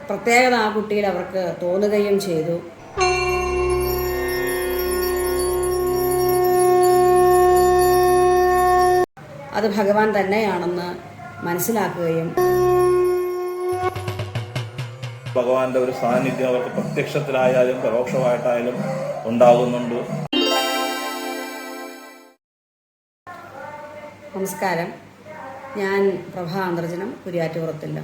പ്രത്യേകത ആ കുട്ടിയിൽ അവർക്ക് തോന്നുകയും ചെയ്തു. അത് ഭഗവാൻ തന്നെയാണെന്ന് മനസ്സിലാക്കുകയും ഭഗവാന്റെ ഒരു സാന്നിധ്യം അവർക്ക് പ്രത്യക്ഷത്തിലായാലും പരോക്ഷമായിട്ടായാലും ഉണ്ടാകുന്നുണ്ട്. നമസ്കാരം. ഞാൻ പ്രഭാ അന്തർജനം, കുര്യാറ്റുപുറത്തില്ല.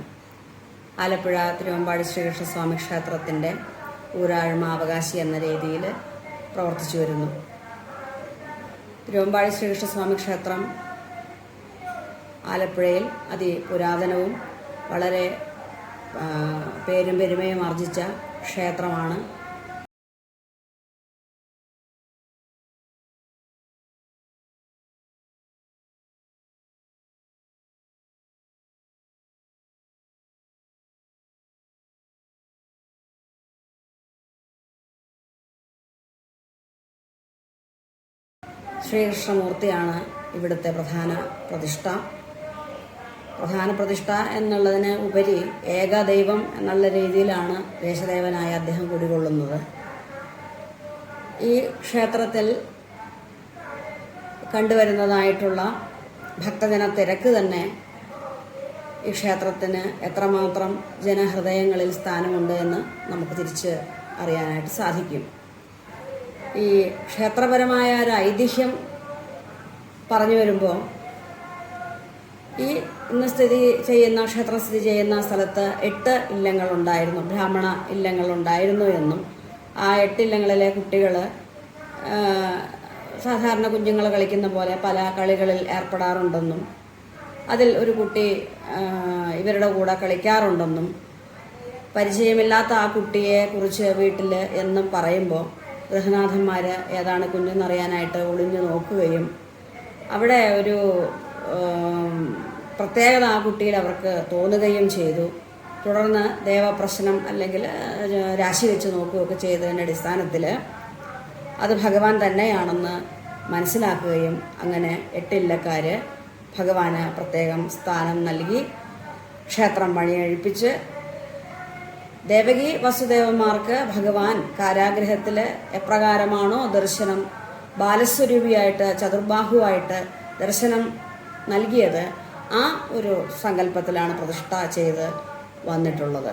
ആലപ്പുഴ തിരുവമ്പാടി ശ്രീകൃഷ്ണസ്വാമി ക്ഷേത്രത്തിൻ്റെ ഊരാഴ്മ അവകാശി എന്ന രീതിയിൽ പ്രവർത്തിച്ചു വരുന്നു. തിരുവമ്പാടി ശ്രീകൃഷ്ണസ്വാമി ക്ഷേത്രം ആലപ്പുഴയിൽ അതിപുരാതനവും വളരെ പേരും പെരുമയും ആർജിച്ച ക്ഷേത്രമാണ്. ശ്രീകൃഷ്ണമൂർത്തിയാണ് ഇവിടുത്തെ പ്രധാന പ്രതിഷ്ഠ എന്നുള്ളതിന് ഉപരി ഏകദൈവം എന്നുള്ള രീതിയിലാണ് ദേശദേവനായ അദ്ദേഹം കുടികൊള്ളുന്നത്. ഈ ക്ഷേത്രത്തിൽ കണ്ടുവരുന്നതായിട്ടുള്ള ഭക്തജന തിരക്ക് തന്നെ ഈ ക്ഷേത്രത്തിന് എത്രമാത്രം ജനഹൃദയങ്ങളിൽ സ്ഥാനമുണ്ട് എന്ന് നമുക്ക് തിരിച്ച് അറിയാനായിട്ട് സാധിക്കും. ഈ ക്ഷേത്രപരമായ ഒരു ഐതിഹ്യം പറഞ്ഞു വരുമ്പോൾ, ഈ ഇന്ന് ക്ഷേത്രം സ്ഥിതി ചെയ്യുന്ന സ്ഥലത്ത് 8 ഇല്ലങ്ങളുണ്ടായിരുന്നു, ബ്രാഹ്മണ ഇല്ലങ്ങളുണ്ടായിരുന്നു എന്നും ആ 8 ഇല്ലങ്ങളിലെ കുട്ടികൾ സാധാരണ കുഞ്ഞുങ്ങൾ കളിക്കുന്ന പോലെ പല കളികളിൽ ഏർപ്പെടാറുണ്ടെന്നും അതിൽ ഒരു കുട്ടി ഇവരുടെ കൂടെ കളിക്കാറുണ്ടെന്നും പരിചയമില്ലാത്ത ആ കുട്ടിയെ കുറിച്ച് വീട്ടിൽ എന്നും പറയുമ്പോൾ ഗൃഹനാഥന്മാർ ഏതാണ് കുഞ്ഞെന്നറിയാനായിട്ട് ഒളിഞ്ഞു നോക്കുകയും അവിടെ ഒരു പ്രത്യേകത ആ കുട്ടിയിൽ അവർക്ക് തോന്നുകയും ചെയ്തു. തുടർന്ന് ദേവപ്രശ്നം അല്ലെങ്കിൽ രാശി വെച്ച് നോക്കുകയൊക്കെ ചെയ്തതിൻ്റെ അടിസ്ഥാനത്തിൽ അത് ഭഗവാൻ തന്നെയാണെന്ന് മനസ്സിലാക്കുകയും അങ്ങനെ 8 ഇല്ലക്കാർ ഭഗവാന് പ്രത്യേകം സ്ഥാനം നൽകി ക്ഷേത്രം പണിയഴിപ്പിച്ച് ദേവകി വസുദേവന്മാർക്ക് ഭഗവാൻ കാരാഗ്രഹത്തിൽ എപ്രകാരമാണോ ദർശനം ബാലസ്വരൂപിയായിട്ട് ചതുർബാഹുവായിട്ട് ദർശനം നൽകിയത്, ആ ഒരു സങ്കല്പത്തിലാണ് പ്രതിഷ്ഠ ചെയ്ത് വന്നിട്ടുള്ളത്.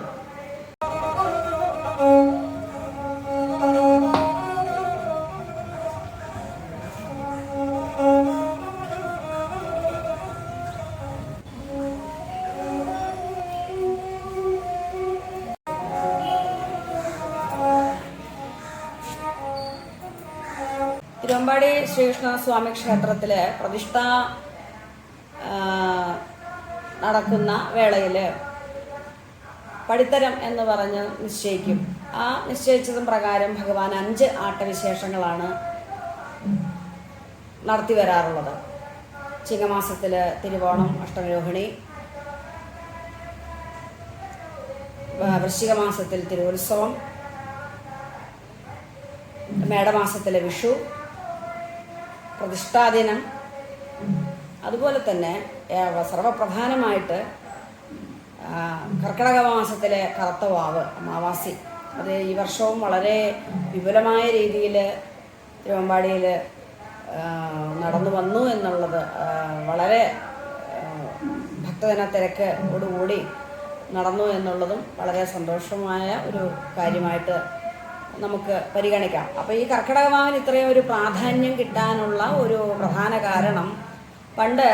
തിരുവമ്പാടി ശ്രീകൃഷ്ണസ്വാമി ക്ഷേത്രത്തിൽ പ്രതിഷ്ഠ നടക്കുന്ന വേളയിൽ പടിത്തരം എന്ന് പറഞ്ഞ് നിശ്ചയിക്കും. ആ നിശ്ചയിച്ചതും പ്രകാരം ഭഗവാൻ 5 ആട്ടവിശേഷങ്ങളാണ് നടത്തി വരാറുള്ളത്. ചിങ്ങമാസത്തിൽ തിരുവോണം, അഷ്ടമിരോഹിണി, വൃശ്ചിക മാസത്തിൽ തിരുവുത്സവം, മേടമാസത്തിലെ വിഷു, പ്രതിഷ്ഠാദിനം, അതുപോലെ തന്നെ സർവപ്രധാനമായിട്ട് കർക്കിടക മാസത്തിലെ കറുത്ത വാവ് അമാവാസി, അത് ഈ വർഷവും വളരെ വിപുലമായ രീതിയിൽ തിരുവമ്പാടിയിൽ നടന്നു വന്നു എന്നുള്ളത് വളരെ ഭക്തജന തിരക്കോടുകൂടി നടന്നു എന്നുള്ളതും വളരെ സന്തോഷമായ ഒരു കാര്യമായിട്ട് നമുക്ക് പരിഗണിക്കാം. അപ്പോൾ ഈ കർക്കിടക വാവിന് ഇത്രയും ഒരു പ്രാധാന്യം കിട്ടാനുള്ള ഒരു പ്രധാന കാരണം, പണ്ട്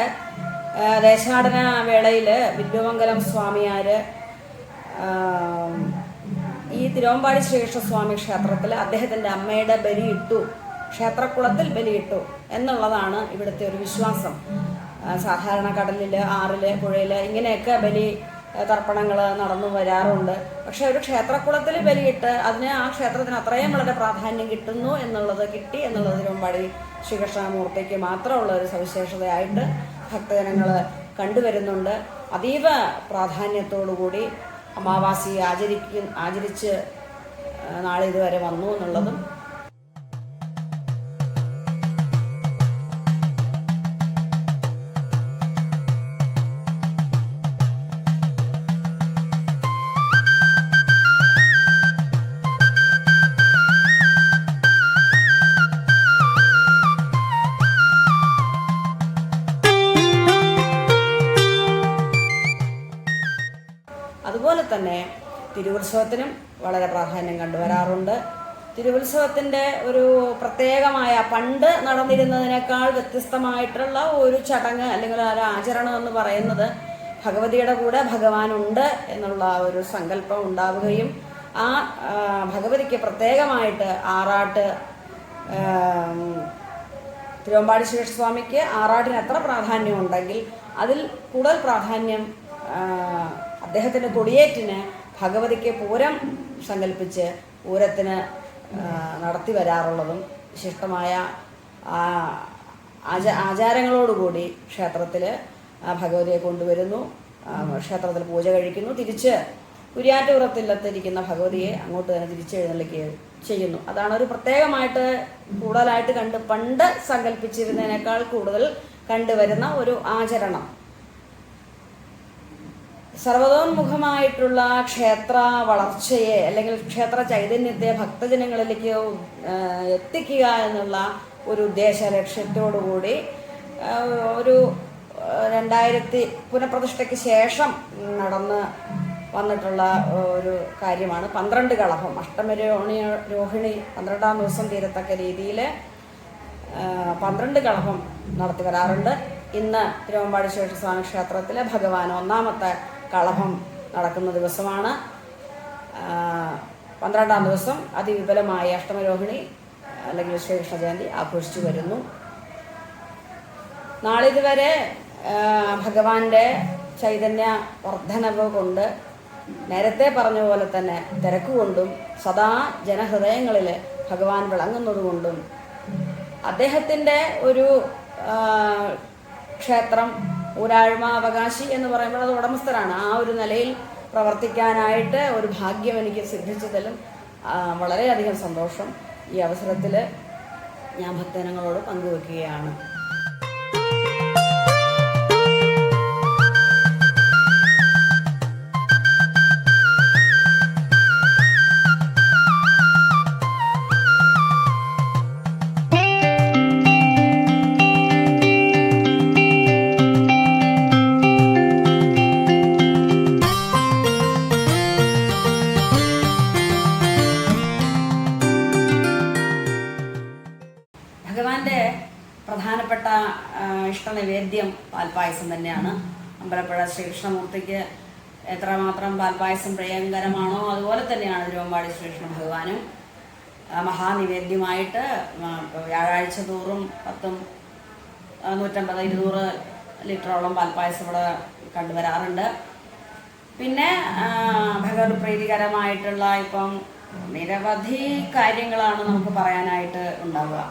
ദേശാടന വേളയിൽ വില്ലുമംഗലം സ്വാമിയാർ ഈ തിരുവമ്പാടി ശ്രീകൃഷ്ണസ്വാമി ക്ഷേത്രത്തിൽ അദ്ദേഹത്തിൻ്റെ അമ്മയുടെ ബലിയിട്ടു, ക്ഷേത്രക്കുളത്തിൽ ബലിയിട്ടു എന്നുള്ളതാണ് ഇവിടുത്തെ ഒരു വിശ്വാസം. സാധാരണ കടലിൽ, ആറിൽ, പുഴയിൽ ഇങ്ങനെയൊക്കെ ബലി തർപ്പണങ്ങൾ നടന്നു വരാറുണ്ട്. പക്ഷെ ഒരു ക്ഷേത്രക്കുളത്തിൽ ബലിയിട്ട് അതിന് ആ ക്ഷേത്രത്തിന് അത്രയും വളരെ പ്രാധാന്യം കിട്ടി എന്നുള്ളത് തിരുവമ്പാടി ശ്രീകൃഷ്ണമൂർത്തിക്ക് മാത്രമുള്ള ഒരു സവിശേഷതയായിട്ട് ഭക്തജനങ്ങൾ കണ്ടുവരുന്നുണ്ട്. അതീവ പ്രാധാന്യത്തോടുകൂടി അമാവാസി ആചരിച്ച് നാളെ ഇതുവരെ വന്നു എന്നുള്ളതും തന്നെ തിരുവുത്സവത്തിനും വളരെ പ്രാധാന്യം കണ്ടുവരാറുണ്ട്. തിരുവുത്സവത്തിൻ്റെ ഒരു പ്രത്യേകമായ പണ്ട് നടന്നിരുന്നതിനേക്കാൾ വ്യത്യസ്തമായിട്ടുള്ള ഒരു ചടങ്ങ് അല്ലെങ്കിൽ ഒരു ആചരണം എന്ന് പറയുന്നത് ഭഗവതിയുടെ കൂടെ ഭഗവാനുണ്ട് എന്നുള്ള ഒരു സങ്കല്പം ഉണ്ടാവുകയും ആ ഭഗവതിക്ക് പ്രത്യേകമായിട്ട് ആറാട്ട്, തിരുവമ്പാടി ശ്രീകൃഷ്ണസ്വാമിക്ക് ആറാട്ടിന് എത്ര പ്രാധാന്യമുണ്ടെങ്കിൽ അതിൽ കൂടുതൽ പ്രാധാന്യം അദ്ദേഹത്തിൻ്റെ കൊടിയേറ്റിന് ഭഗവതിക്ക് പൂരം സങ്കല്പിച്ച് പൂരത്തിന് നടത്തി വരാറുള്ളതും വിശിഷ്ടമായ ആചാരങ്ങളോടുകൂടി ക്ഷേത്രത്തിൽ ഭഗവതിയെ കൊണ്ടുവരുന്നു, ക്ഷേത്രത്തിൽ പൂജ കഴിക്കുന്നു, തിരിച്ച് കുരിയാറ്റപുറത്തിലെത്തിരിക്കുന്ന ഭഗവതിയെ അങ്ങോട്ട് തന്നെ തിരിച്ചെഴുന്നള്ളിക്കുകയും ചെയ്യുന്നു. അതാണ് ഒരു പ്രത്യേകമായിട്ട് കൂടുതലായിട്ട് പണ്ട് സങ്കല്പിച്ചിരുന്നതിനേക്കാൾ കൂടുതൽ കണ്ടുവരുന്ന ഒരു ആചരണം. സർവതോന്മുഖമായിട്ടുള്ള ക്ഷേത്ര വളർച്ചയെ അല്ലെങ്കിൽ ക്ഷേത്ര ചൈതന്യത്തെ ഭക്തജനങ്ങളിലേക്ക് എത്തിക്കുക എന്നുള്ള ഒരു ഉദ്ദേശ ലക്ഷ്യത്തോടുകൂടി ഒരു 2000 പുനഃപ്രതിഷ്ഠയ്ക്ക് ശേഷം നടന്ന് വന്നിട്ടുള്ള ഒരു കാര്യമാണ് 12 കളഭം. രോഹിണി 12-ാം ദിവസം തീരത്തക്ക രീതിയിൽ 12 കളഭം നടത്തി വരാറുണ്ട്. ഇന്ന് തിരുവമ്പാടി ശ്രീകൃഷ്ണസ്വാമി ക്ഷേത്രത്തിലെ ഭഗവാൻ 1-ാമത്തെ കളഭം നടക്കുന്ന ദിവസമാണ്. 12-ാം ദിവസം അതിവിപുലമായി അഷ്ടമരോഹിണി അല്ലെങ്കിൽ ശ്രീകൃഷ്ണ ജയന്തി ആഘോഷിച്ചു വരുന്നു. നാളിതുവരെ ഭഗവാന്റെ ചൈതന്യ വർധനവ് കൊണ്ട് നേരത്തെ പറഞ്ഞ പോലെ തന്നെ തിരക്കുകൊണ്ടും സദാ ജനഹൃദയങ്ങളിൽ ഭഗവാൻ വിളങ്ങുന്നതുകൊണ്ടും അദ്ദേഹത്തിൻ്റെ ഒരു ക്ഷേത്രം ഊരാഴ്മ അവകാശി എന്ന് പറയുമ്പോൾ അത് ഉടമസ്ഥരാണ്. ആ ഒരു നിലയിൽ പ്രവർത്തിക്കാനായിട്ട് ഒരു ഭാഗ്യം എനിക്ക് സിദ്ധിച്ചതിലും വളരെയധികം സന്തോഷം ഈ അവസരത്തിൽ ഞാൻ ഭക്തജനങ്ങളോട് പങ്കുവെക്കുകയാണ്. ഭഗവാന്റെ പ്രധാനപ്പെട്ട ഇഷ്ടനിവേദ്യം പാൽപ്പായസം തന്നെയാണ്. അമ്പലപ്പുഴ ശ്രീകൃഷ്ണമൂർത്തിക്ക് എത്രമാത്രം പാൽപ്പായസം പ്രിയങ്കരമാണോ അതുപോലെ തന്നെയാണ് തിരുവമ്പാടി ശ്രീകൃഷ്ണ ഭഗവാനും മഹാനിവേദ്യമായിട്ട് വ്യാഴാഴ്ച തോറും 150-200 ലിറ്ററോളം പാൽപ്പായസം ഇവിടെ കണ്ടുവരാറുണ്ട്. പിന്നെ ഭഗവത് പ്രീതികരമായിട്ടുള്ള ഇപ്പം നിരവധി കാര്യങ്ങളാണ് നമുക്ക് പറയാനായിട്ട് ഉണ്ടാവുക.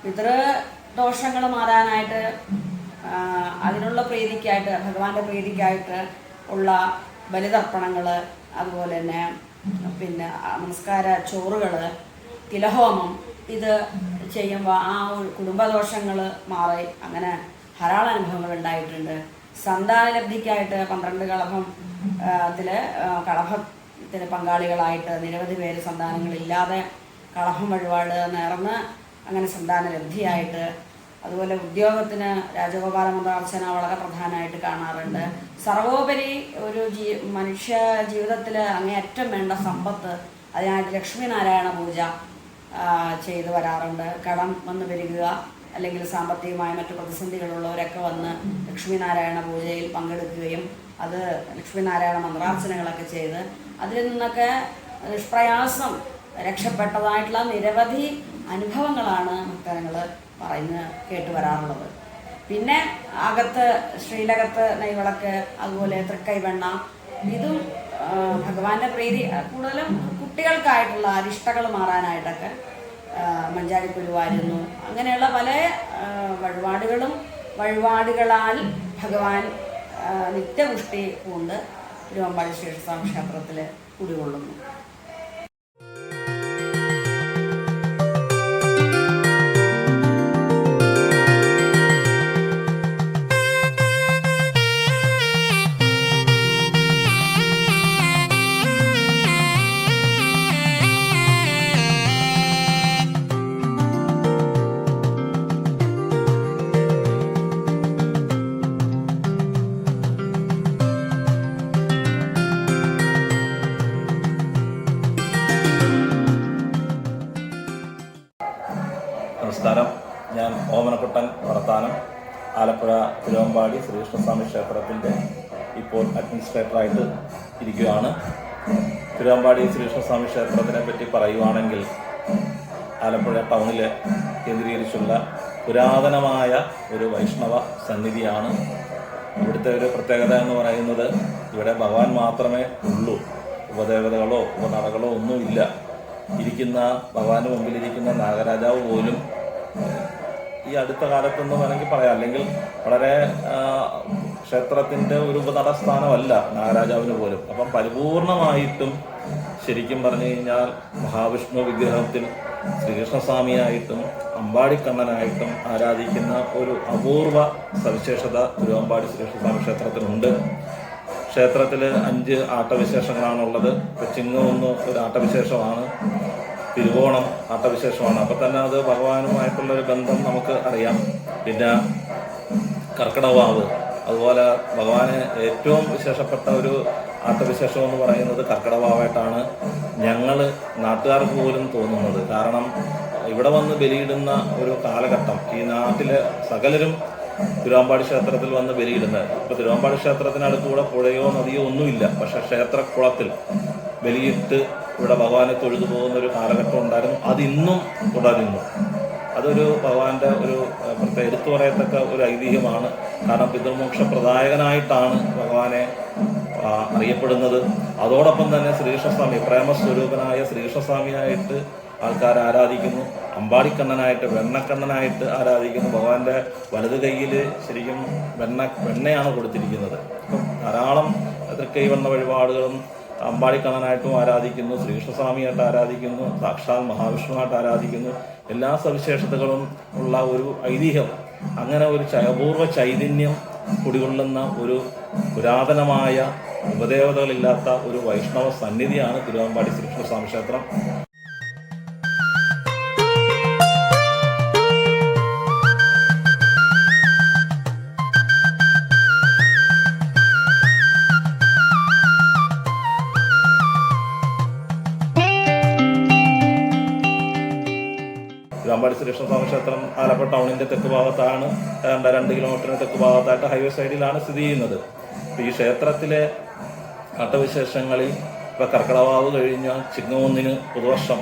പിതൃദോഷങ്ങൾ മാറാനായിട്ട് അതിനുള്ള പ്രീതിക്കായിട്ട് ഭഗവാന്റെ പ്രീതിക്കായിട്ട് ഉള്ള ബലിതർപ്പണങ്ങൾ, അതുപോലെ തന്നെ പിന്നെ നമസ്കാര ചോറുകൾ, തിലഹോമം, ഇത് ചെയ്യുമ്പോൾ ആ കുടുംബദോഷങ്ങൾ മാറി അങ്ങനെ ധാരാളം അനുഭവങ്ങൾ ഉണ്ടായിട്ടുണ്ട്. സന്താനലബ്ധിക്കായിട്ട് 12 കളഭം കളഭത്തിന് പങ്കാളികളായിട്ട് നിരവധി പേര് സന്താനങ്ങളില്ലാതെ കളഭം വഴിപാട് നേർന്ന് അങ്ങനെ സന്താനലബ്ധിയായിട്ട്, അതുപോലെ ഉദ്യോഗത്തിന് രാജഗോപാല മന്ത്രാർച്ചന വളരെ പ്രധാനമായിട്ട് കാണാറുണ്ട്. സർവോപരി ഒരു മനുഷ്യ ജീവിതത്തിൽ അങ്ങേയറ്റം വേണ്ട സമ്പത്ത്, അതിനായിട്ട് ലക്ഷ്മീനാരായണ പൂജ ചെയ്തു വരാറുണ്ട്. കടം വന്ന് വരിക അല്ലെങ്കിൽ സാമ്പത്തികമായ മറ്റു പ്രതിസന്ധികളുള്ളവരൊക്കെ വന്ന് ലക്ഷ്മീനാരായണ പൂജയിൽ പങ്കെടുക്കുകയും അത് ലക്ഷ്മീനാരായണ മന്ത്രാർച്ചനകളൊക്കെ ചെയ്ത് അതിൽ നിന്നൊക്കെ നിഷ്പ്രയാസം രക്ഷപ്പെട്ടതായിട്ടുള്ള നിരവധി അനുഭവങ്ങളാണ് ഭക്തജനങ്ങൾ പറയുന്ന കേട്ട് വരാറുള്ളത്. പിന്നെ ശ്രീലകത്ത് നെയ്വിളക്ക്, അതുപോലെ തൃക്കൈവെണ്ണ, ഇതും ഭഗവാന്റെ പ്രീതി കൂടുതലും കുട്ടികൾക്കായിട്ടുള്ള അരിഷ്ടകൾ മാറാനായിട്ടൊക്കെ മഞ്ചാടിക്കുരുവായിരുന്നു. അങ്ങനെയുള്ള പല വഴിപാടുകളാൽ ഭഗവാൻ നിത്യപുഷ്ടി കൊണ്ട് തിരുവമ്പാടി ശ്രീകൃഷ്ണസ്വാമി ക്ഷേത്രത്തിൽ കുടികൊള്ളുന്നു. ഓമനക്കുട്ടൻ വർത്താനം, ആലപ്പുഴ തിരുവമ്പാടി ശ്രീകൃഷ്ണസ്വാമി ക്ഷേത്രത്തിൻ്റെ ഇപ്പോൾ അഡ്മിനിസ്ട്രേറ്ററായിട്ട് ഇരിക്കുകയാണ്. തിരുവമ്പാടി ശ്രീകൃഷ്ണസ്വാമി ക്ഷേത്രത്തിനെ പറ്റി പറയുവാണെങ്കിൽ ആലപ്പുഴ ടൗണിൽ കേന്ദ്രീകരിച്ചുള്ള പുരാതനമായ ഒരു വൈഷ്ണവ സന്നിധിയാണ്. ഇവിടുത്തെ ഒരു പ്രത്യേകത എന്ന് പറയുന്നത് ഇവിടെ ഭഗവാൻ മാത്രമേ ഉള്ളൂ. ഉപദേവതകളോ ഉപനടകളോ ഒന്നുമില്ല. ഇരിക്കുന്ന ഭഗവാന്റെ മുമ്പിലിരിക്കുന്ന നാഗരാജാവ് പോലും ഈ അടുത്ത കാലത്തെന്ന് വേണമെങ്കിൽ പറയാം, അല്ലെങ്കിൽ വളരെ ക്ഷേത്രത്തിൻ്റെ ഒരു ഉപനട സ്ഥാനമല്ല നാഗരാജാവിന് പോലും. അപ്പം പരിപൂർണമായിട്ടും ശരിക്കും പറഞ്ഞു കഴിഞ്ഞാൽ മഹാവിഷ്ണു വിഗ്രഹത്തിൽ ശ്രീകൃഷ്ണസ്വാമിയായിട്ടും അമ്പാടിക്കണ്ണനായിട്ടും ആരാധിക്കുന്ന ഒരു അപൂർവ സവിശേഷത തിരുവമ്പാടി ശ്രീകൃഷ്ണസ്വാമി ക്ഷേത്രത്തിനുണ്ട്. ക്ഷേത്രത്തിൽ 5 ആട്ടവിശേഷങ്ങളാണുള്ളത്. ചിങ്ങമൊന്ന് ഒരു ആട്ടവിശേഷമാണ്, തിരുവോണം ആട്ടവിശേഷമാണ്. അപ്പം തന്നെ അത് ഭഗവാനുമായിട്ടുള്ളൊരു ബന്ധം നമുക്ക് അറിയാം. പിന്നെ കർക്കിടവാവ്, അതുപോലെ ഭഗവാന് ഏറ്റവും വിശേഷപ്പെട്ട ഒരു ആട്ടവിശേഷം എന്ന് പറയുന്നത് കർക്കിടവാവായിട്ടാണ് ഞങ്ങൾ നാട്ടുകാർക്ക് പോലും തോന്നുന്നത്. കാരണം ഇവിടെ വന്ന് ബലിയിടുന്ന ഒരു കാലഘട്ടം ഈ നാട്ടിലെ സകലരും തിരുവമ്പാടി ക്ഷേത്രത്തിൽ വന്ന് ബലിയിടുന്നത്. ഇപ്പോൾ തിരുവമ്പാടി ക്ഷേത്രത്തിനടുത്തുകൂടെ പുഴയോ നദിയോ ഒന്നുമില്ല, പക്ഷേ ക്ഷേത്രക്കുളത്തിൽ ബലിയിട്ട് ഇവിടെ ഭഗവാനെ തൊഴുതു പോകുന്ന ഒരു കാലഘട്ടം ഉണ്ടായിരുന്നു. അതിന്നും തുടരുന്നു. അതൊരു ഭഗവാന്റെ ഒരു പ്രത്യേക എടുത്തു പറയത്തക്ക ഒരു ഐതിഹ്യമാണ്. കാരണം പിതൃമോക്ഷ പ്രദായകനായിട്ടാണ് ഭഗവാനെ അറിയപ്പെടുന്നത്. അതോടൊപ്പം തന്നെ ശ്രീകൃഷ്ണസ്വാമി പ്രേമസ്വരൂപനായ ശ്രീകൃഷ്ണസ്വാമിയായിട്ട് ആൾക്കാർ ആരാധിക്കുന്നു. അമ്പാടിക്കണ്ണനായിട്ട് വെണ്ണക്കണ്ണനായിട്ട് ആരാധിക്കുന്നു. ഭഗവാന്റെ വലത് കൈയിൽ ശരിക്കും വെണ്ണയാണ് കൊടുത്തിരിക്കുന്നത്. അപ്പം ധാരാളം തൃക്കൈവണ്ണ വഴിപാടുകളും അമ്പാടിക്കണ്ണനായിട്ടും ആരാധിക്കുന്നു, ശ്രീകൃഷ്ണസ്വാമിയായിട്ട് ആരാധിക്കുന്നു, സാക്ഷാൽ മഹാവിഷ്ണുവായിട്ട് ആരാധിക്കുന്നു. എല്ലാ സവിശേഷതകളും ഉള്ള ഒരു ഐതിഹ്യം, അങ്ങനെ ഒരു അപൂർവ ചൈതന്യം കുടികൊള്ളുന്ന ഒരു പുരാതനമായ ഉപദേവതകളില്ലാത്ത ഒരു വൈഷ്ണവ സന്നിധിയാണ് തിരുവമ്പാടി ശ്രീകൃഷ്ണസ്വാമി ക്ഷേത്രം. തിരുവമ്പാടി ശ്രീകൃഷ്ണസ്വാമി ക്ഷേത്രം ആലപ്പുഴ ടൗണിൻ്റെ തെക്ക് ഭാഗത്താണ്. 2 കിലോമീറ്ററിന് തെക്ക് ഭാഗത്തായിട്ട് ഹൈവേ സൈഡിലാണ് സ്ഥിതി ചെയ്യുന്നത്. ഈ ക്ഷേത്രത്തിലെ ആട്ടവിശേഷങ്ങളിൽ ഇപ്പോൾ കർക്കിടവാവ് കഴിഞ്ഞാൽ ചിങ്ങമൊന്നിന് പുതുവർഷം,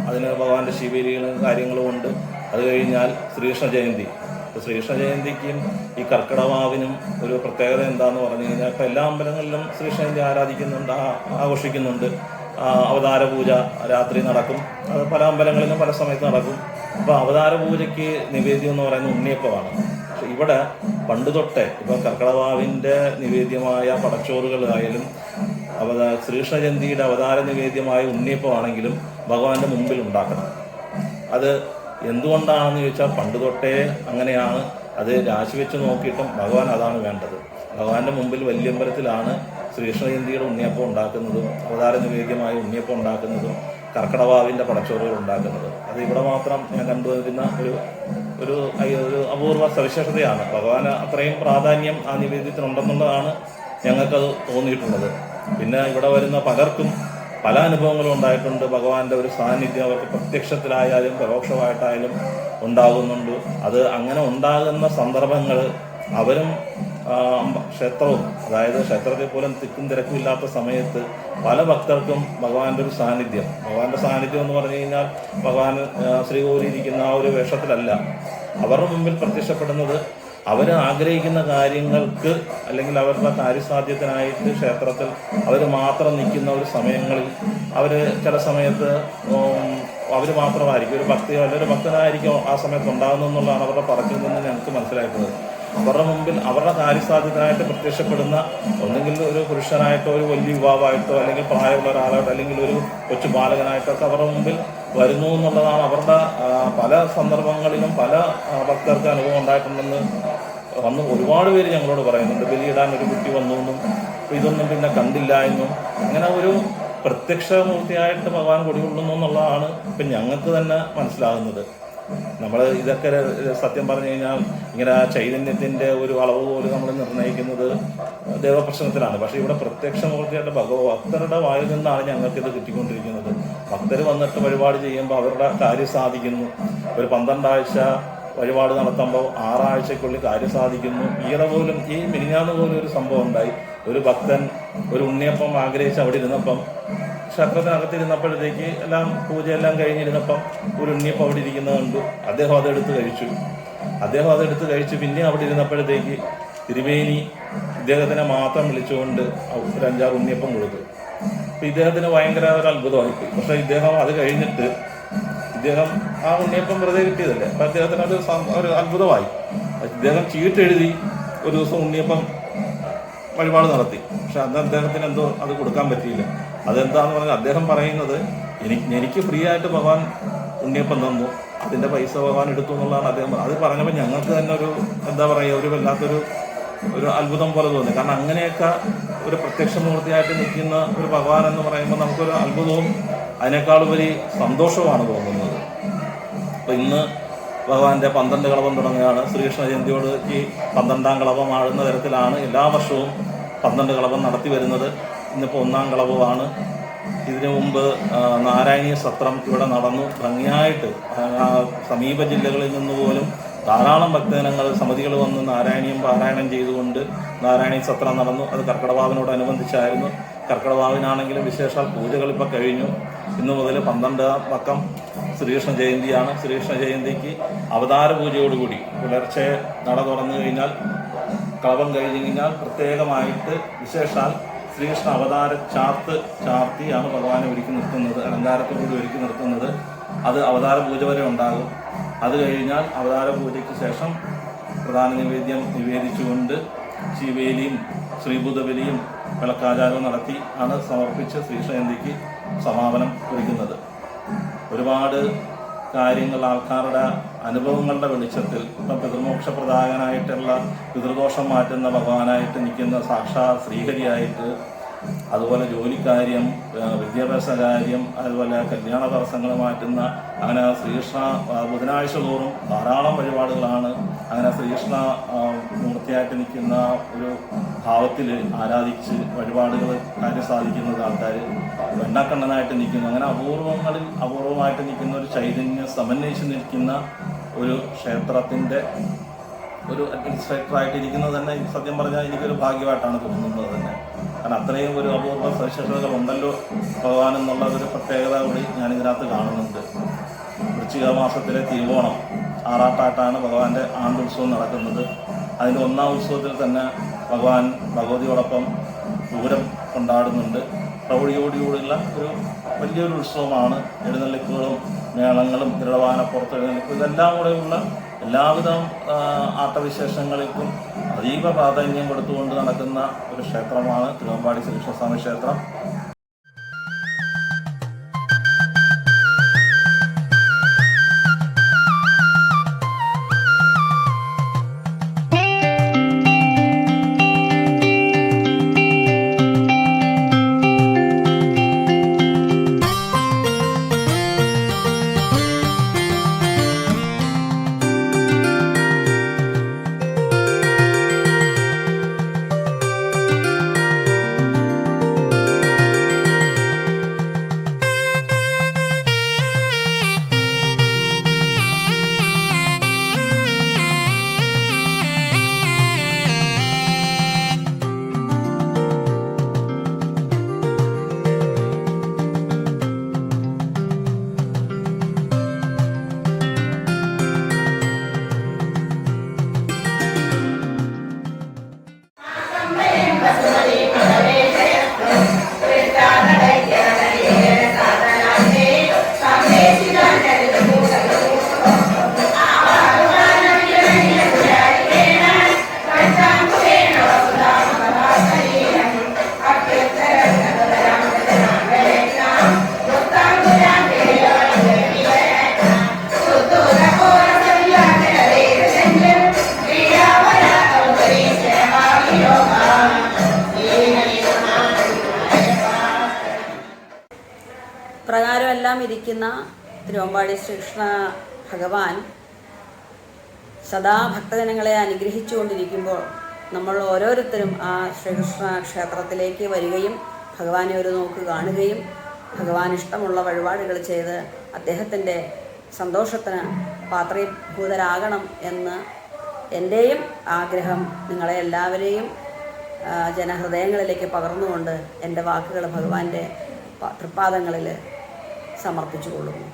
അതിന് ഭഗവാന്റെ ശിവലികളും കാര്യങ്ങളും ഉണ്ട്. അത് കഴിഞ്ഞാൽ ശ്രീകൃഷ്ണ ജയന്തി. ഇപ്പോൾ ശ്രീകൃഷ്ണ ജയന്തിക്കും ഈ കർക്കിടവാവിനും ഒരു പ്രത്യേകത എന്താണെന്ന് പറഞ്ഞു കഴിഞ്ഞാൽ ഇപ്പോൾ എല്ലാ അമ്പലങ്ങളിലും ശ്രീകൃഷ്ണ ജയന്തി ആരാധിക്കുന്നുണ്ട്, ആഘോഷിക്കുന്നുണ്ട്. അവതാര പൂജ രാത്രി നടക്കും. അത് പല അമ്പലങ്ങളിലും പല സമയത്ത് നടക്കും. അപ്പോൾ അവതാര പൂജയ്ക്ക് നിവേദ്യം എന്ന് പറയുന്നത് ഉണ്ണിയപ്പമാണ്. പക്ഷെ ഇവിടെ പണ്ട് തൊട്ടേ ഇപ്പോൾ കർക്കിടവാവിൻ്റെ നിവേദ്യമായ പടച്ചോറുകളായാലും ശ്രീകൃഷ്ണ ജയന്തിയുടെ അവതാര നിവേദ്യമായ ഉണ്ണിയപ്പമാണെങ്കിലും ഭഗവാന്റെ മുമ്പിൽ ഉണ്ടാക്കണം. അത് എന്തുകൊണ്ടാണെന്ന് ചോദിച്ചാൽ പണ്ട് തൊട്ടേ അങ്ങനെയാണ്. അത് രാശി വെച്ച് നോക്കിയിട്ടും ഭഗവാൻ അതാണ് വേണ്ടത്. ഭഗവാന്റെ മുമ്പിൽ വല്യമ്പലത്തിലാണ് ശ്രീകൃഷ്ണ ജയന്തിയുടെ ഉണ്ണിയപ്പം ഉണ്ടാക്കുന്നതും അവതാര നിവേദ്യമായ ഉണ്ണിയപ്പം ഉണ്ടാക്കുന്നതും കർക്കിടവാവിൻ്റെ പടച്ചോറുകൾ ഉണ്ടാക്കുന്നത്. അത് ഇവിടെ മാത്രം ഞാൻ കണ്ടുവരുന്ന ഒരു അപൂർവ സവിശേഷതയാണ്. ഭഗവാന് അത്രയും പ്രാധാന്യം ആ നിവേദ്യത്തിനുണ്ടെന്നുള്ളതാണ് ഞങ്ങൾക്കത് തോന്നിയിട്ടുള്ളത്. പിന്നെ ഇവിടെ വരുന്ന പലർക്കും പല അനുഭവങ്ങളും ഉണ്ടായിട്ടുണ്ട്. ഭഗവാന്റെ ഒരു സാന്നിധ്യം അവർക്ക് പ്രത്യക്ഷത്തിലായാലും പരോക്ഷമായിട്ടായാലും ഉണ്ടാകുന്നുണ്ട്. അത് അങ്ങനെ ഉണ്ടാകുന്ന സന്ദർഭങ്ങൾ അവരും ക്ഷേത്രവും, അതായത് ക്ഷേത്രത്തിൽ പോലും തിക്കും തിരക്കും ഇല്ലാത്ത സമയത്ത് പല ഭക്തർക്കും ഭഗവാന്റെ ഒരു സാന്നിധ്യം, ഭഗവാന്റെ സാന്നിധ്യം എന്ന് പറഞ്ഞു കഴിഞ്ഞാൽ ഭഗവാൻ ശ്രീകോവിലിരിക്കുന്ന ആ ഒരു വേഷത്തിലല്ല. അവരുടെ മുമ്പിൽ പ്രത്യക്ഷപ്പെടുന്നത് അവർ ആഗ്രഹിക്കുന്ന കാര്യങ്ങൾക്ക് അല്ലെങ്കിൽ അവരുടെ കാര്യസാധ്യത്തിനായിട്ട് ക്ഷേത്രത്തിൽ അവർ മാത്രം നിൽക്കുന്ന ഒരു സമയങ്ങളിൽ അവർ ചില സമയത്ത് അവർ മാത്രമായിരിക്കും, ഒരു ഭക്തി നല്ലൊരു ഭക്തനായിരിക്കും ആ സമയത്ത് ഉണ്ടാകുന്നു എന്നുള്ളതാണ് അവരുടെ പറച്ചിൽ നിന്ന് ഞങ്ങൾക്ക് മനസ്സിലായിട്ടുള്ളത്. അവരുടെ മുമ്പിൽ അവരുടെ കാര്യസാധ്യത്തിനായിട്ട് പ്രത്യക്ഷപ്പെടുന്ന ഒന്നെങ്കിൽ ഒരു പുരുഷനായിട്ടോ ഒരു വലിയ യുവാവായിട്ടോ അല്ലെങ്കിൽ പ്രായമുള്ള ഒരാളായിട്ടോ അല്ലെങ്കിൽ ഒരു കൊച്ചു ബാലകനായിട്ടൊക്കെ അവരുടെ മുമ്പിൽ വരുന്നു എന്നുള്ളതാണ് അവരുടെ പല സന്ദർഭങ്ങളിലും പല ഭക്തർക്ക് അനുഭവം ഉണ്ടായിട്ടുണ്ടെന്ന് വന്ന് ഒരുപാട് പേര് ഞങ്ങളോട് പറയുന്നുണ്ട്. ബലിയിടാൻ ഒരു കുട്ടി വന്നു എന്നും ഇതൊന്നും പിന്നെ കണ്ടില്ല എന്നും. അങ്ങനെ ഒരു പ്രത്യക്ഷമൂർത്തിയായിട്ട് ഭഗവാൻ കുടികൊള്ളുന്നു എന്നുള്ളതാണ് ഇപ്പം ഞങ്ങൾക്ക് തന്നെ മനസ്സിലാകുന്നത്. നമ്മൾ ഇതൊക്കെ സത്യം പറഞ്ഞു കഴിഞ്ഞാൽ ഇങ്ങനെ ചൈതന്യത്തിൻ്റെ ഒരു അളവ് പോലും നമ്മൾ നിർണ്ണയിക്കുന്നത് ദേവപ്രശ്നത്തിലാണ്. പക്ഷേ ഇവിടെ പ്രത്യക്ഷമൂർത്തിയായിട്ട് ഭക്തരുടെ വായിൽ നിന്നാണ് ഞങ്ങൾക്കിത് കിട്ടിക്കൊണ്ടിരിക്കുന്നത്. ഭക്തർ വന്നിട്ട് വഴിപാട് ചെയ്യുമ്പോൾ അവരുടെ കാര്യം സാധിക്കുന്നു. ഒരു 12 ആഴ്ച വഴിപാട് നടത്തുമ്പോൾ 6 ആഴ്ചയ്ക്കുള്ളിൽ കാര്യം സാധിക്കുന്നു. ഈയിടെ പോലും ഈ മിനിഞ്ഞാന്ന് പോലും ഒരു സംഭവം ഉണ്ടായി. ഒരു ഭക്തൻ ഒരു ഉണ്ണിയപ്പം ആഗ്രഹിച്ച് അവിടെ ഇരുന്നപ്പം, ക്ഷേത്രത്തിനകത്തിരുന്നപ്പോഴത്തേക്ക് എല്ലാം പൂജയെല്ലാം കഴിഞ്ഞിരുന്നപ്പം ഒരു ഉണ്ണിയപ്പം അവിടെ ഇരിക്കുന്നത് കണ്ടു. അദ്ദേഹം അതെടുത്ത് കഴിച്ചു. പിന്നെ അവിടെ ഇരുന്നപ്പോഴത്തേക്ക് തിരുമേനി ഇദ്ദേഹത്തിനെ മാത്രം വിളിച്ചുകൊണ്ട് ഒരു 5-6 ഉണ്ണിയപ്പം കൊടുത്തു. അപ്പം ഇദ്ദേഹത്തിന് ഭയങ്കര ഒരു അത്ഭുതമായിപ്പോയി. പക്ഷേ ഇദ്ദേഹം അത് കഴിഞ്ഞിട്ട് ആ ഉണ്ണിയപ്പം വെറുതെ കിട്ടിയതല്ലേ, അപ്പം അദ്ദേഹത്തിന് അത് ഒരു അത്ഭുതമായി. ഇദ്ദേഹം ചീട്ടെഴുതി ഒരു ദിവസം ഉണ്ണിയപ്പം വഴിപാട് നടത്തി. പക്ഷെ അന്ന് അദ്ദേഹത്തിന് എന്തോ അത് കൊടുക്കാൻ പറ്റിയില്ല. അതെന്താന്ന് പറഞ്ഞാൽ അദ്ദേഹം പറയുന്നത്, എനിക്ക് ഫ്രീ ആയിട്ട് ഭഗവാൻ ഉണ്ണിയപ്പം തന്നു, അതിൻ്റെ പൈസ ഭഗവാൻ എടുത്തു എന്നുള്ളതാണ് അദ്ദേഹം. അത് പറഞ്ഞപ്പോൾ ഞങ്ങൾക്ക് തന്നെ ഒരു എന്താ പറയുക, ഒരു വല്ലാത്തൊരു അത്ഭുതം പോലെ തോന്നി. കാരണം അങ്ങനെയൊക്കെ ഒരു പ്രത്യക്ഷമൂർത്തിയായിട്ട് നിൽക്കുന്ന ഒരു ഭഗവാൻ എന്ന് പറയുമ്പോൾ നമുക്കൊരു അത്ഭുതവും അതിനേക്കാളുപരി സന്തോഷവുമാണ് തോന്നുന്നത്. അപ്പോൾ ഇന്ന് ഭഗവാന്റെ 12 കളഭം തുടങ്ങുകയാണ്. ശ്രീകൃഷ്ണ ജയന്തിയോട് ഈ 12ാം കളഭം ആഴുന്ന തരത്തിലാണ് എല്ലാ വർഷവും 12 കളഭം നടത്തി വരുന്നത്. ഇന്നിപ്പോൾ 1ാം കളഭമാണ്. ഇതിനു മുമ്പ് നാരായണീയ സത്രം ഇവിടെ നടന്നു ഭംഗിയായിട്ട്. സമീപ ജില്ലകളിൽ നിന്ന് പോലും ധാരാളം ഭക്തജനങ്ങൾ, സമിതികൾ വന്ന് നാരായണീയം പാരായണം ചെയ്തുകൊണ്ട് നാരായണീയ സത്രം നടന്നു. അത് കർക്കിടവാവിനോടനുബന്ധിച്ചായിരുന്നു. കർക്കിടവാവിനാണെങ്കിലും വിശേഷാൽ പൂജകൾ ഇപ്പോൾ കഴിഞ്ഞു. ഇന്നു മുതൽ 12ാം പക്കം ശ്രീകൃഷ്ണ ജയന്തിയാണ്. ശ്രീകൃഷ്ണ ജയന്തിക്ക് അവതാര പൂജയോടുകൂടി പുലർച്ചെ നട തുറന്നു കഴിഞ്ഞാൽ, കളഭം കഴിഞ്ഞു കഴിഞ്ഞാൽ പ്രത്യേകമായിട്ട് വിശേഷാൽ ശ്രീകൃഷ്ണ അവതാര ചാർത്തിയാണ് ഭഗവാനെ ഒരുക്കി നിർത്തുന്നത്, അലങ്കാരത്തോടുകൂടി ഒരുക്കി നിർത്തുന്നത്. അത് അവതാര പൂജ വരെ ഉണ്ടാകും. അത് കഴിഞ്ഞാൽ അവതാര പൂജയ്ക്ക് ശേഷം പ്രധാന നിവേദ്യം നിവേദിച്ചുകൊണ്ട് ശിവേലിയും ശ്രീഭൂതബലിയും വിളക്കാചാരവും നടത്തി ആണ് സമർപ്പിച്ച് ശ്രീകൃഷ്ണ ജയന്തിക്ക് സമാപനം കുറിക്കുന്നത്. ഒരുപാട് കാര്യങ്ങൾ ആൾക്കാരുടെ അനുഭവങ്ങളുടെ വെളിച്ചത്തിൽ ഇപ്പം പിതൃമോക്ഷപ്രദായകനായിട്ടുള്ള പിതൃദോഷം മാറ്റുന്ന ഭഗവാനായിട്ട് നിൽക്കുന്ന സാക്ഷാൽ ശ്രീഹരിയായിട്ട്, അതുപോലെ ജോലിക്കാര്യം, വിദ്യാഭ്യാസ കാര്യം, അതുപോലെ കല്യാണ തടസ്സങ്ങൾ മാറ്റുന്ന, അങ്ങനെ ശ്രീകൃഷ്ണ ബുധനാഴ്ച തോറും ധാരാളം വഴിപാടുകളാണ്. അങ്ങനെ ശ്രീകൃഷ്ണ മൂർത്തിയായിട്ട് നിൽക്കുന്ന ഒരു ഭാവത്തിൽ ആരാധിച്ച് വഴിപാടുകൾ കാര്യം സാധിക്കുന്നത് ആൾക്കാർ വെണ്ണക്കണ്ണനായിട്ട് നിൽക്കുന്നു. അങ്ങനെ അപൂർവമായിട്ട് നിൽക്കുന്ന ഒരു ചൈതന്യം സമന്വയിച്ച് നിൽക്കുന്ന ഒരു ക്ഷേത്രത്തിൻ്റെ ഒരു അഡ്മിനിസ്ട്രേറ്ററായിട്ടിരിക്കുന്നത് തന്നെ സത്യം പറഞ്ഞാൽ എനിക്കൊരു ഭാഗ്യമായിട്ടാണ് തോന്നുന്നത് തന്നെ. കാരണം അത്രയും ഒരു അപൂർവ സവിശേഷതകൾ ഉണ്ടല്ലോ ഭഗവാൻ എന്നുള്ള ഒരു പ്രത്യേകത കൂടി ഞാനിതിനകത്ത് കാണുന്നുണ്ട്. വൃശ്ചിക മാസത്തിലെ തിരുവോണം ആറാട്ടായിട്ടാണ് ഭഗവാന്റെ ആണ്ടുത്സവം നടക്കുന്നത്. അതിൻ്റെ 1ാം ഉത്സവത്തിൽ തന്നെ ഭഗവാൻ ഭഗവതിയോടൊപ്പം പൂരം കൊണ്ടാടുന്നുണ്ട്. പ്രൗഢിയോടുകൂടിയുള്ള ഒരു വലിയൊരു ഉത്സവമാണ്. എഴുന്നള്ളിപ്പുകളും മേളങ്ങളും തിരുവാനപ്പുറത്ത് എഴുന്നള്ളിപ്പ് ഇതെല്ലാം കൂടെയുള്ള എല്ലാവിധ ആട്ടവിശേഷങ്ങൾക്കും അതീവ പ്രാധാന്യം കൊടുത്തുകൊണ്ട് നടക്കുന്ന ഒരു ക്ഷേത്രമാണ് തിരുവമ്പാടി ശ്രീകൃഷ്ണസ്വാമി ക്ഷേത്രം. പ്രകാരമെല്ലാം ഇരിക്കുന്ന തിരുവമ്പാടി ശ്രീകൃഷ്ണ ഭഗവാൻ സദാ ഭക്തജനങ്ങളെ അനുഗ്രഹിച്ചുകൊണ്ടിരിക്കുമ്പോൾ നമ്മൾ ഓരോരുത്തരും ആ ശ്രീകൃഷ്ണ ക്ഷേത്രത്തിലേക്ക് വരികയും ഭഗവാനെ ഒരു നോക്ക് കാണുകയും ഭഗവാൻ ഇഷ്ടമുള്ള വഴിപാടുകൾ ചെയ്ത് അദ്ദേഹത്തിൻ്റെ സന്തോഷത്തിന് പാത്രീഭൂതരാകണം എന്ന് എൻ്റെയും ആഗ്രഹം നിങ്ങളെ എല്ലാവരെയും ജനഹൃദയങ്ങളിലേക്ക് പകർന്നുകൊണ്ട് എൻ്റെ വാക്കുകൾ ഭഗവാന്റെ തൃപ്പാദങ്ങളിൽ സമർപ്പിച്ചു കൊള്ളുന്നു.